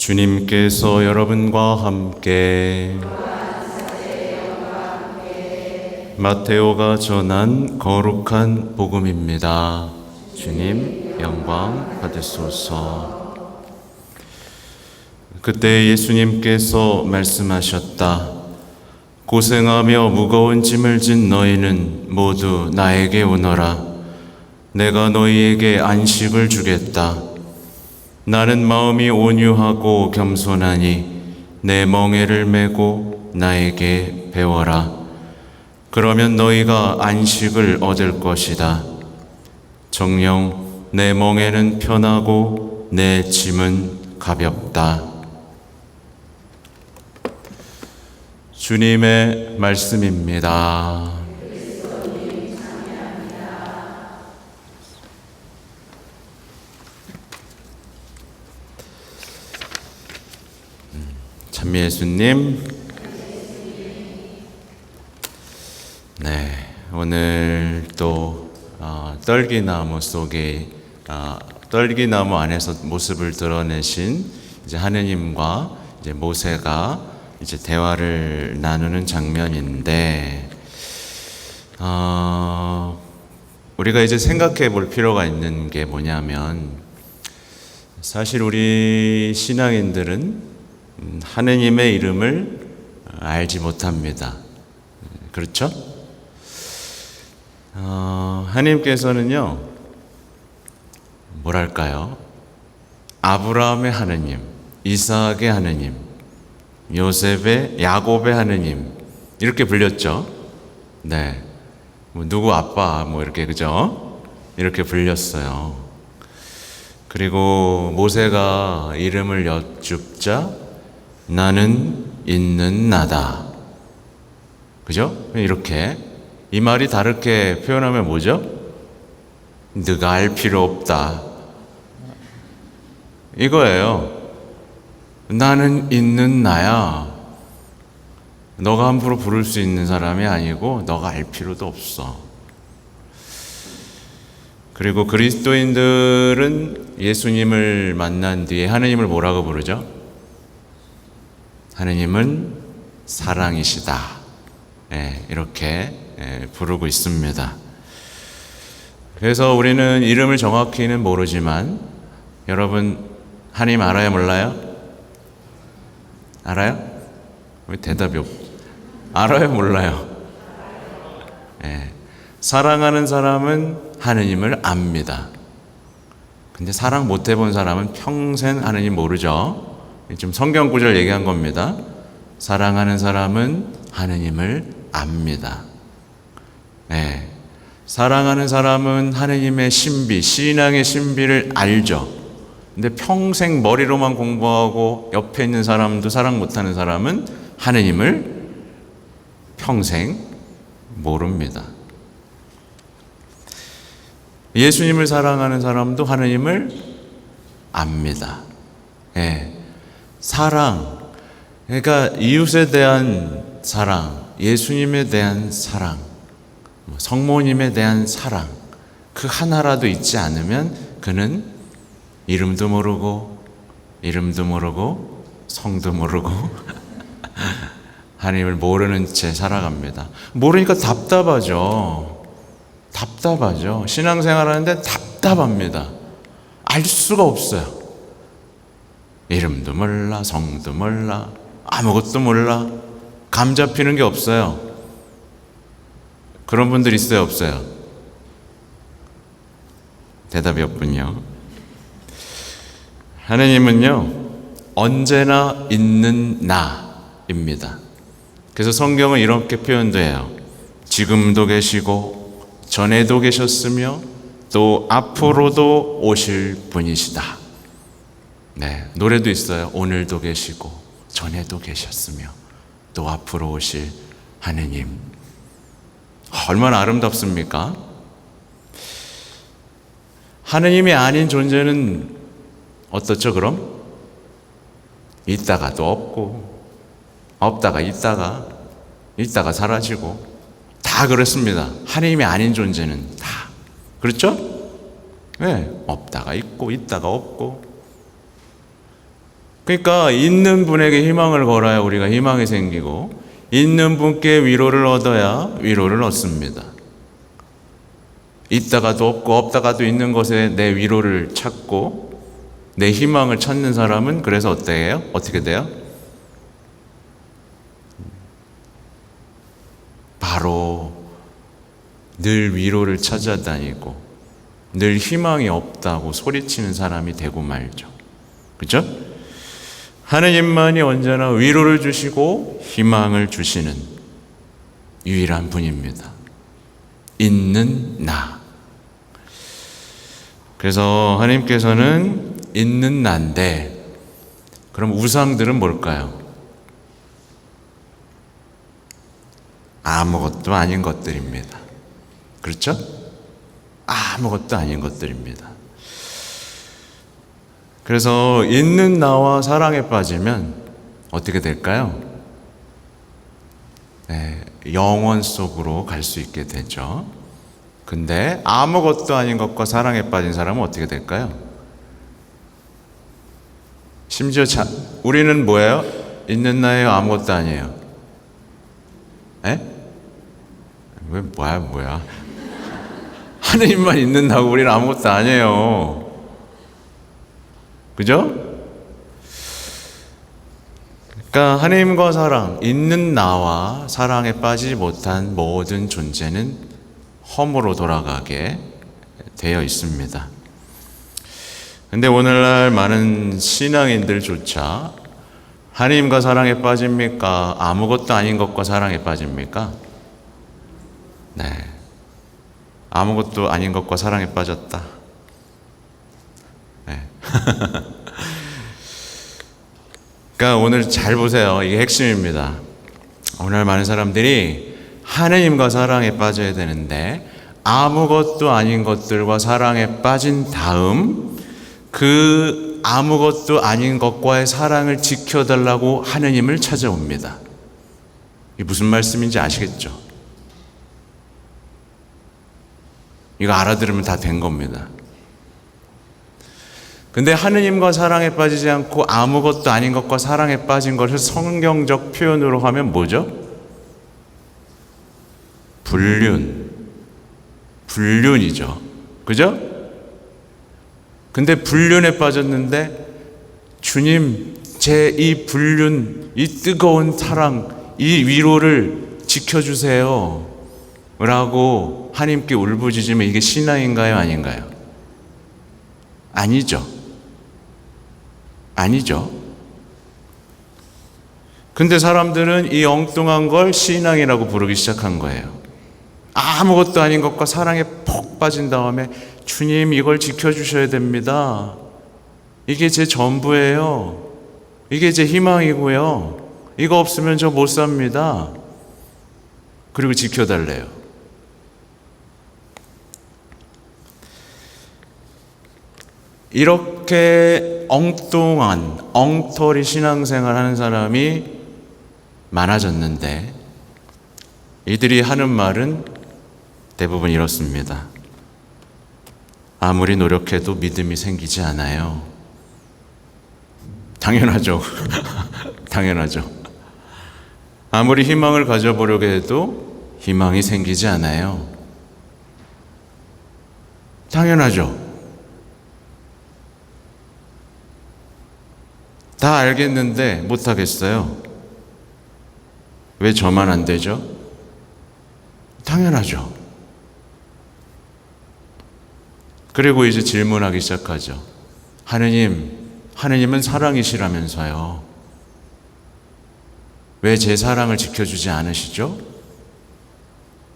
주님께서 여러분과 함께 마테오가 전한 거룩한 복음입니다. 주님 영광 받으소서. 그때 예수님께서 말씀하셨다. 고생하며 무거운 짐을 진 너희는 모두 나에게 오너라. 내가 너희에게 안식을 주겠다. 나는 마음이 온유하고 겸손하니 내 멍에를 메고 나에게 배워라. 그러면 너희가 안식을 얻을 것이다. 정녕 내 멍에는 편하고 내 짐은 가볍다. 주님의 말씀입니다. 찬미 예수님. 네, 오늘 또 떨기나무 속에 떨기나무 안에서 모습을 드러내신 이제 하느님과 이제 모세가 이제 대화를 나누는 장면인데, 우리가 이제 생각해 볼 필요가 있는 게 뭐냐면, 사실 우리 신앙인들은 하느님의 이름을 알지 못합니다. 그렇죠? 하나님께서는요, 뭐랄까요? 아브라함의 하느님, 이삭의 하느님, 요셉의, 야곱의 하느님, 이렇게 불렸죠. 네. 누구 아빠, 이렇게, 그죠? 이렇게 불렸어요. 그리고 모세가 이름을 여쭙자, 나는 있는 나다. 그죠? 이렇게. 이 말이 다르게 표현하면 뭐죠? 네가 알 필요 없다. 이거예요. 나는 있는 나야. 너가 함부로 부를 수 있는 사람이 아니고 너가 알 필요도 없어. 그리고 그리스도인들은 예수님을 만난 뒤에 하느님을 뭐라고 부르죠? 하느님은 사랑이시다. 이렇게 부르고 있습니다. 그래서 우리는 이름을 정확히는 모르지만, 여러분 하느님 알아요, 몰라요? 알아요? 왜 대답이 알아요, 몰라요? 사랑하는 사람은 하느님을 압니다. 근데 사랑 못 해본 사람은 평생 하느님 모르죠. 지금 성경 구절 얘기한 겁니다. 사랑하는 사람은 하느님을 압니다. 사랑하는 사람은 하느님의 신비, 신앙의 신비를 알죠. 근데 평생 머리로만 공부하고 옆에 있는 사람도 사랑 못하는 사람은 하느님을 평생 모릅니다. 예수님을 사랑하는 사람도 하느님을 압니다. 사랑, 그러니까 이웃에 대한 사랑, 예수님에 대한 사랑, 성모님에 대한 사랑, 그 하나라도 있지 않으면 그는 이름도 모르고 성도 모르고 하나님을 모르는 채 살아갑니다. 모르니까 답답하죠. 신앙생활 하는데 답답합니다. 알 수가 없어요. 이름도 몰라, 성도 몰라, 아무것도 몰라, 감 잡히는 게 없어요. 그런 분들 있어요, 없어요? 대답이 없군요. 하느님은요, 언제나 있는 나입니다. 그래서 성경은 이렇게 표현돼요. 지금도 계시고 전에도 계셨으며 또 앞으로도 오실 분이시다. 노래도 있어요. 오늘도 계시고 전에도 계셨으며 또 앞으로 오실 하느님. 얼마나 아름답습니까? 하느님이 아닌 존재는 어떻죠, 그럼? 있다가도 없고, 없다가 있다가 사라지고, 다 그렇습니다. 하느님이 아닌 존재는 다. 그렇죠? 없다가 있고, 있다가 없고. 그러니까 있는 분에게 희망을 걸어야 우리가 희망이 생기고, 있는 분께 위로를 얻어야 위로를 얻습니다. 있다가도 없고 없다가도 있는 것에 내 위로를 찾고 내 희망을 찾는 사람은 그래서 어떻게 돼요? 바로 늘 위로를 찾아다니고 늘 희망이 없다고 소리치는 사람이 되고 말죠. 그렇죠? 하느님만이 언제나 위로를 주시고 희망을 주시는 유일한 분입니다. 있는 나. 그래서 하나님께서는 있는 나인데, 그럼 우상들은 뭘까요? 아무것도 아닌 것들입니다. 그렇죠? 아무것도 아닌 것들입니다. 그래서 있는 나와 사랑에 빠지면 어떻게 될까요? 네, 영원 속으로 갈 수 있게 되죠. 근데 아무것도 아닌 것과 사랑에 빠진 사람은 어떻게 될까요? 심지어 우리는 뭐예요? 있는 나예요? 아무것도 아니에요? 에? 왜 뭐야? 하느님만 있는 나고 우리는 아무것도 아니에요. 그죠? 그러니까 하나님과 사랑, 있는 나와 사랑에 빠지지 못한 모든 존재는 험으로 돌아가게 되어 있습니다. 근데 오늘날 많은 신앙인들조차 하나님과 사랑에 빠집니까? 아무것도 아닌 것과 사랑에 빠집니까? 네. 아무것도 아닌 것과 사랑에 빠졌다. 네. 그러니까 오늘 잘 보세요. 이게 핵심입니다. 오늘 많은 사람들이 하느님과 사랑에 빠져야 되는데 아무것도 아닌 것들과 사랑에 빠진 다음 그 아무것도 아닌 것과의 사랑을 지켜달라고 하느님을 찾아옵니다. 이게 무슨 말씀인지 아시겠죠? 이거 알아들으면 다 된 겁니다. 근데 하느님과 사랑에 빠지지 않고 아무것도 아닌 것과 사랑에 빠진 것을 성경적 표현으로 하면 뭐죠? 불륜이죠. 그죠? 근데 불륜에 빠졌는데 주님, 제 이 불륜, 이 뜨거운 사랑, 이 위로를 지켜주세요 라고 하나님께 울부짖으면 이게 신앙인가요? 아닌가요? 아니죠. 근데 사람들은 이 엉뚱한 걸 신앙이라고 부르기 시작한 거예요. 아무것도 아닌 것과 사랑에 푹 빠진 다음에 주님, 이걸 지켜주셔야 됩니다. 이게 제 전부예요. 이게 제 희망이고요. 이거 없으면 저 못 삽니다. 그리고 지켜달래요. 이렇게 엉뚱한 엉터리 신앙생활 하는 사람이 많아졌는데 이들이 하는 말은 대부분 이렇습니다. 아무리 노력해도 믿음이 생기지 않아요. 당연하죠. 당연하죠. 아무리 희망을 가져보려고 해도 희망이 생기지 않아요. 당연하죠. 다 알겠는데 못하겠어요. 왜 저만 안 되죠? 당연하죠. 그리고 이제 질문하기 시작하죠. 하느님은 사랑이시라면서요. 왜 제 사랑을 지켜주지 않으시죠?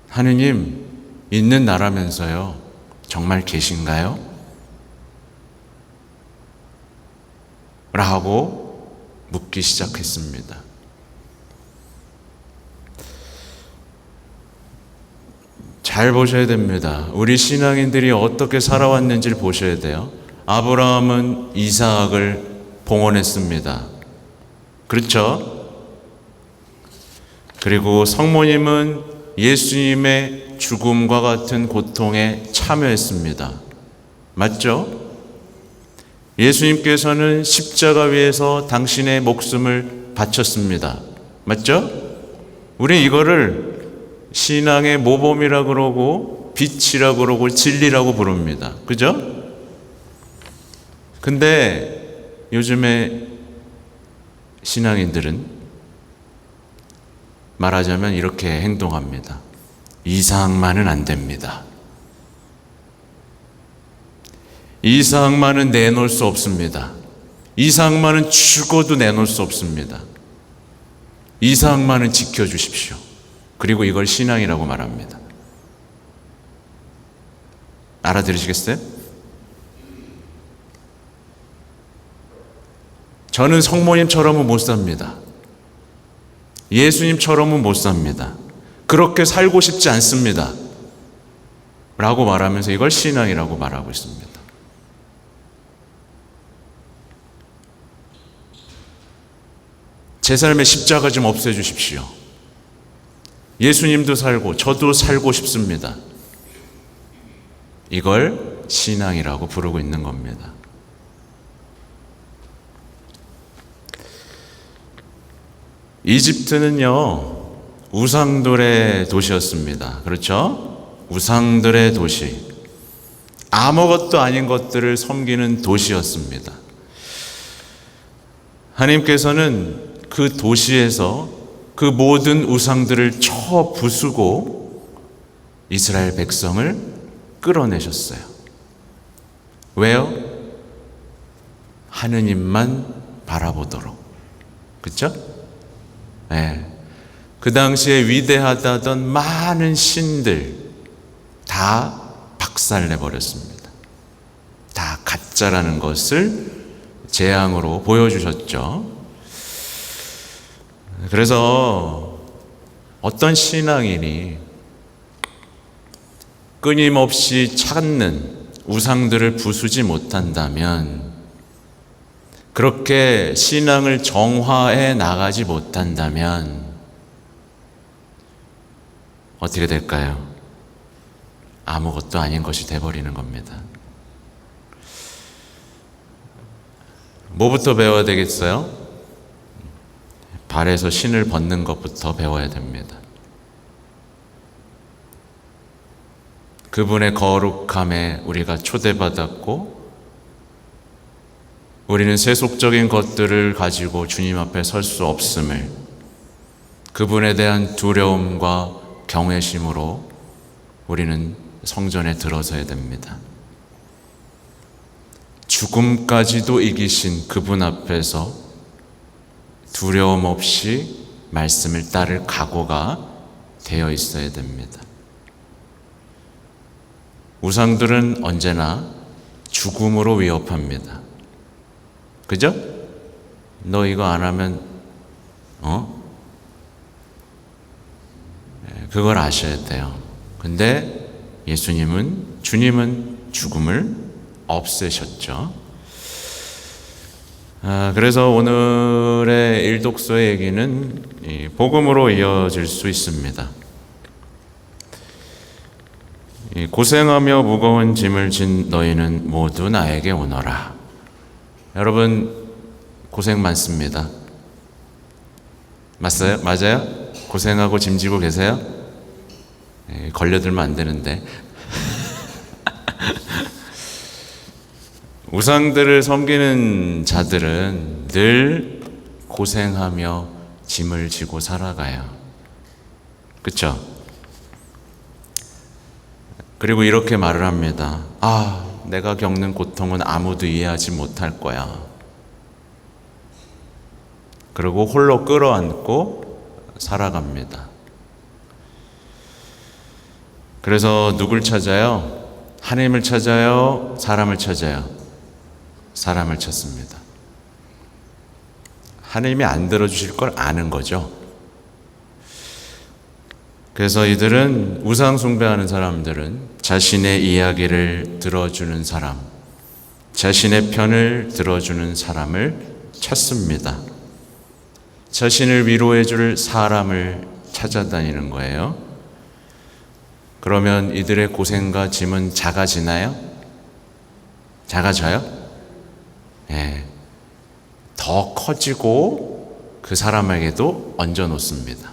하느님, 있는 나라면서요. 정말 계신가요? 라고 묻기 시작했습니다. 잘 보셔야 됩니다. 우리 신앙인들이 어떻게 살아왔는지를 보셔야 돼요. 아브라함은 이삭을 봉헌했습니다. 그렇죠? 그리고 성모님은 예수님의 죽음과 같은 고통에 참여했습니다. 맞죠? 예수님께서는 십자가 위에서 당신의 목숨을 바쳤습니다. 맞죠? 우리 이거를 신앙의 모범이라고 그러고 빛이라고 그러고 진리라고 부릅니다. 그죠? 근데 요즘에 신앙인들은 말하자면 이렇게 행동합니다. 이상만은 안 됩니다. 이상만은 내놓을 수 없습니다. 이상만은 죽어도 내놓을 수 없습니다. 이상만은 지켜주십시오. 그리고 이걸 신앙이라고 말합니다. 알아들으시겠어요? 저는 성모님처럼은 못 삽니다. 예수님처럼은 못 삽니다. 그렇게 살고 싶지 않습니다. 라고 말하면서 이걸 신앙이라고 말하고 있습니다. 제 삶의 십자가 좀 없애주십시오. 예수님도 살고 저도 살고 싶습니다. 이걸 신앙이라고 부르고 있는 겁니다. 이집트는요, 우상들의 도시였습니다. 그렇죠? 우상들의 도시. 아무것도 아닌 것들을 섬기는 도시였습니다. 하나님께서는 그 도시에서 그 모든 우상들을 쳐 부수고 이스라엘 백성을 끌어내셨어요. 왜요? 하느님만 바라보도록. 그렇죠? 네. 그 당시에 위대하다던 많은 신들 다 박살내버렸습니다. 다 가짜라는 것을 재앙으로 보여주셨죠. 그래서 어떤 신앙인이 끊임없이 찾는 우상들을 부수지 못한다면, 그렇게 신앙을 정화해 나가지 못한다면 어떻게 될까요? 아무것도 아닌 것이 돼버리는 겁니다. 뭐부터 배워야 되겠어요? 발에서 신을 벗는 것부터 배워야 됩니다. 그분의 거룩함에 우리가 초대받았고, 우리는 세속적인 것들을 가지고 주님 앞에 설 수 없음을, 그분에 대한 두려움과 경외심으로 우리는 성전에 들어서야 됩니다. 죽음까지도 이기신 그분 앞에서 두려움 없이 말씀을 따를 각오가 되어 있어야 됩니다. 우상들은 언제나 죽음으로 위협합니다. 그죠? 너 이거 안 하면 그걸 아셔야 돼요. 근데 주님은 죽음을 없애셨죠. 그래서 오늘의 일독서의 얘기는 복음으로 이어질 수 있습니다. 고생하며 무거운 짐을 진 너희는 모두 나에게 오너라. 여러분, 고생 많습니다. 맞아요? 고생하고 짐 지고 계세요? 걸려들면 안 되는데. 우상들을 섬기는 자들은 늘 고생하며 짐을 지고 살아가요. 그렇죠? 그리고 이렇게 말을 합니다. 내가 겪는 고통은 아무도 이해하지 못할 거야. 그리고 홀로 끌어안고 살아갑니다. 그래서 누굴 찾아요? 하나님을 찾아요? 사람을 찾아요? 사람을 찾습니다. 하나님이 안 들어주실 걸 아는 거죠. 그래서 이들은, 우상 숭배하는 사람들은 자신의 이야기를 들어주는 사람, 자신의 편을 들어주는 사람을 찾습니다. 자신을 위로해 줄 사람을 찾아다니는 거예요. 그러면 이들의 고생과 짐은 작아지나요? 작아져요? 예, 더 커지고 그 사람에게도 얹어놓습니다.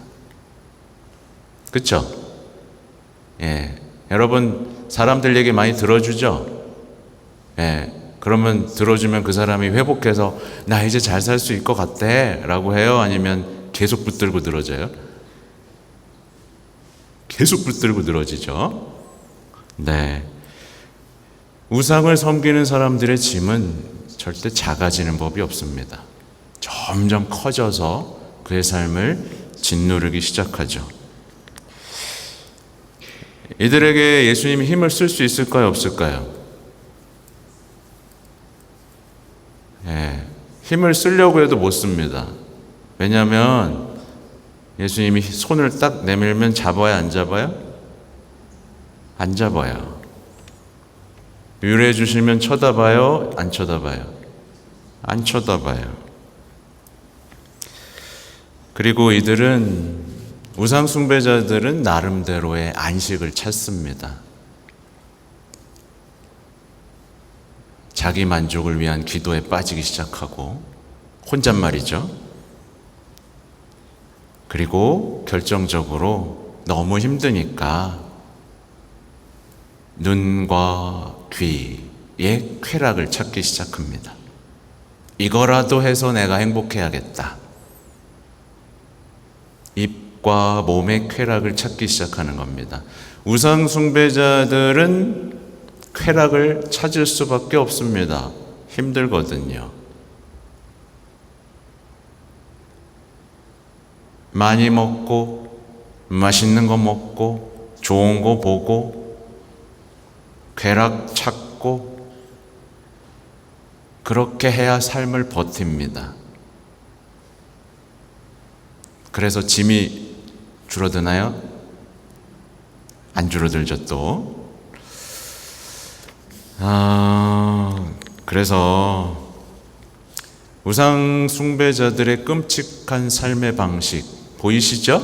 그렇죠? 예, 여러분 사람들 얘기 많이 들어주죠? 예, 그러면 들어주면 그 사람이 회복해서 나 이제 잘 살 수 있을 것 같아 라고 해요? 아니면 계속 붙들고 늘어져요? 계속 붙들고 늘어지죠. 네, 우상을 섬기는 사람들의 짐은 절대 작아지는 법이 없습니다. 점점 커져서 그의 삶을 짓누르기 시작하죠. 이들에게 예수님이 힘을 쓸 수 있을까요? 없을까요? 예, 힘을 쓰려고 해도 못 씁니다. 왜냐하면 예수님이 손을 딱 내밀면 잡아요, 안 잡아요? 안 잡아요. 위로해 주시면 쳐다봐요, 안 쳐다봐요? 안 쳐다봐요. 그리고 이들은, 우상 숭배자들은 나름대로의 안식을 찾습니다. 자기 만족을 위한 기도에 빠지기 시작하고, 혼잣말이죠. 그리고 결정적으로 너무 힘드니까 눈과 귀의 쾌락을 찾기 시작합니다. 이거라도 해서 내가 행복해야겠다. 입과 몸의 쾌락을 찾기 시작하는 겁니다. 우상 숭배자들은 쾌락을 찾을 수밖에 없습니다. 힘들거든요. 많이 먹고 맛있는 거 먹고 좋은 거 보고 쾌락 찾고 그렇게 해야 삶을 버팁니다. 그래서 짐이 줄어드나요? 안 줄어들죠 또. 그래서 우상 숭배자들의 끔찍한 삶의 방식 보이시죠?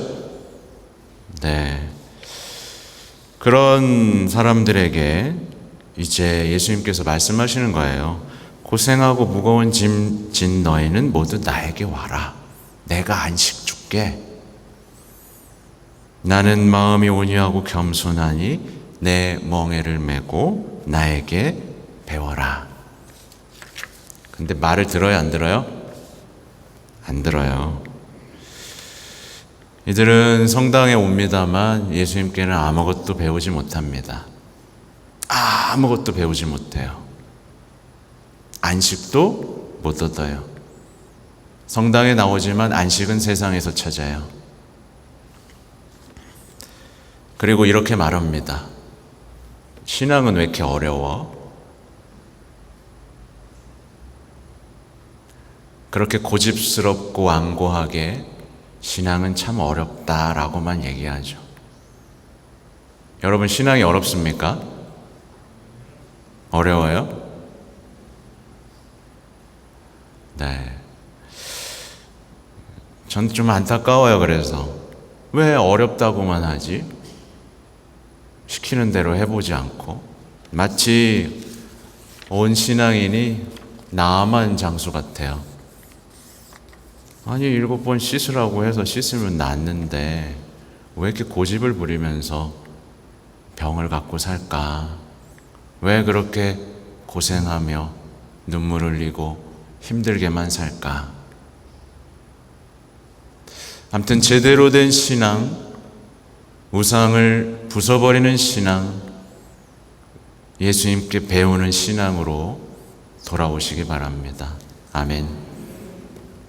네. 그런 사람들에게 이제 예수님께서 말씀하시는 거예요. 고생하고 무거운 짐 진 너희는 모두 나에게 와라. 내가 안식 줄게. 나는 마음이 온유하고 겸손하니 내 멍에를 메고 나에게 배워라. 근데 말을 들어요, 안 들어요? 안 들어요. 이들은 성당에 옵니다만 예수님께는 아무것도 배우지 못합니다. 아무것도 배우지 못해요. 안식도 못 얻어요. 성당에 나오지만 안식은 세상에서 찾아요. 그리고 이렇게 말합니다. 신앙은 왜 이렇게 어려워? 그렇게 고집스럽고 완고하게 신앙은 참 어렵다라고만 얘기하죠. 여러분, 신앙이 어렵습니까? 어려워요? 네. 전 좀 안타까워요. 그래서 왜 어렵다고만 하지? 시키는 대로 해보지 않고 마치 온 신앙인이 나만 장수 같아요. 아니 7번 씻으라고 해서 씻으면 낫는데 왜 이렇게 고집을 부리면서 병을 갖고 살까? 왜 그렇게 고생하며 눈물 흘리고 힘들게만 살까? 아무튼 제대로 된 신앙, 우상을 부숴버리는 신앙, 예수님께 배우는 신앙으로 돌아오시기 바랍니다. 아멘.